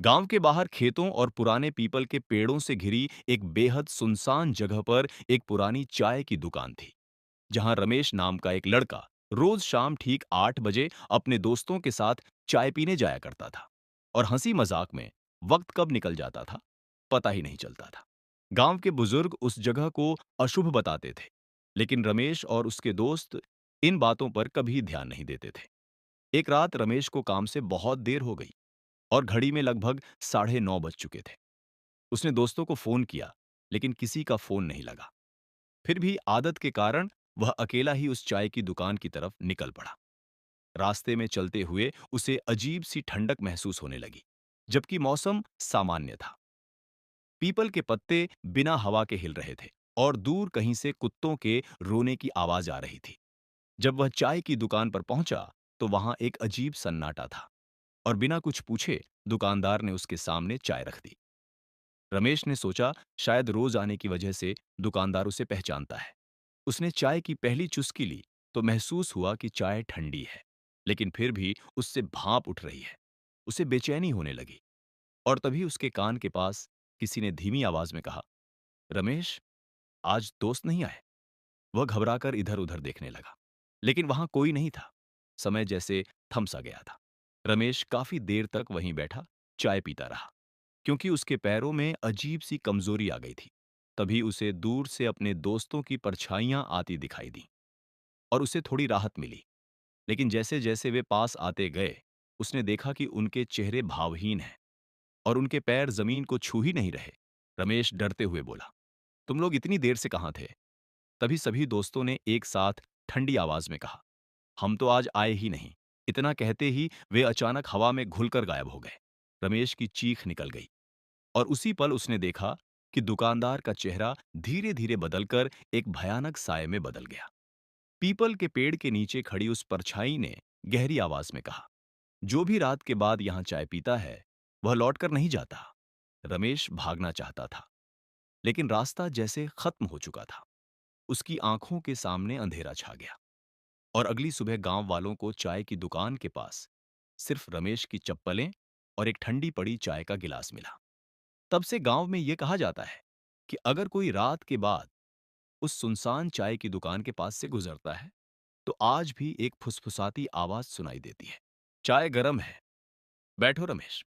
गांव के बाहर खेतों और पुराने पीपल के पेड़ों से घिरी एक बेहद सुनसान जगह पर एक पुरानी चाय की दुकान थी, जहां रमेश नाम का एक लड़का रोज शाम ठीक 8 बजे अपने दोस्तों के साथ चाय पीने जाया करता था। और हंसी मजाक में वक्त कब निकल जाता था पता ही नहीं चलता था। गांव के बुजुर्ग उस जगह को अशुभ बताते थे, लेकिन रमेश और उसके दोस्त इन बातों पर कभी ध्यान नहीं देते थे। एक रात रमेश को काम से बहुत देर हो गई और घड़ी में लगभग 9:30 बज चुके थे। उसने दोस्तों को फोन किया, लेकिन किसी का फोन नहीं लगा। फिर भी आदत के कारण वह अकेला ही उस चाय की दुकान की तरफ निकल पड़ा। रास्ते में चलते हुए उसे अजीब सी ठंडक महसूस होने लगी, जबकि मौसम सामान्य था। पीपल के पत्ते बिना हवा के हिल रहे थे और दूर कहीं से कुत्तों के रोने की आवाज आ रही थी। जब वह चाय की दुकान पर पहुंचा, तो वहां एक अजीब सन्नाटा था और बिना कुछ पूछे दुकानदार ने उसके सामने चाय रख दी। रमेश ने सोचा शायद रोज आने की वजह से दुकानदार उसे पहचानता है। उसने चाय की पहली चुस्की ली तो महसूस हुआ कि चाय ठंडी है, लेकिन फिर भी उससे भाप उठ रही है। उसे बेचैनी होने लगी और तभी उसके कान के पास किसी ने धीमी आवाज में कहा, रमेश, आज दोस्त नहीं आए? वह घबराकर इधर-उधर देखने लगा, लेकिन वहां कोई नहीं था। समय जैसे थम सा गया था। रमेश काफी देर तक वहीं बैठा चाय पीता रहा, क्योंकि उसके पैरों में अजीब सी कमजोरी आ गई थी। तभी उसे दूर से अपने दोस्तों की परछाइयां आती दिखाई दी और उसे थोड़ी राहत मिली। लेकिन जैसे-जैसे वे पास आते गए, उसने देखा कि उनके चेहरे भावहीन हैं और उनके पैर जमीन को छू ही नहीं रहे। रमेश डरते हुए बोला, तुम लोग इतनी देर से कहां थे? तभी सभी दोस्तों ने एक साथ ठंडी आवाज में कहा, हम तो आज आए ही नहीं। इतना कहते ही वे अचानक हवा में घुलकर गायब हो गए। रमेश की चीख निकल गई और उसी पल उसने देखा कि दुकानदार का चेहरा धीरे-धीरे बदलकर एक भयानक साये में बदल गया। पीपल के पेड़ के नीचे खड़ी उस परछाई ने गहरी आवाज में कहा, जो भी रात के बाद यहां चाय पीता है, वह लौटकर नहीं जाता। रमेश भागना चाहता था, लेकिन रास्ता जैसे खत्म हो चुका था। उसकी आंखों के सामने अंधेरा छा गया और अगली सुबह गांव वालों को चाय की दुकान के पास सिर्फ रमेश की चप्पलें और एक ठंडी पड़ी चाय का गिलास मिला। तब से गांव में यह कहा जाता है कि अगर कोई रात के बाद उस सुनसान चाय की दुकान के पास से गुजरता है, तो आज भी एक फुसफुसाती आवाज सुनाई देती है, चाय गरम है, बैठो रमेश।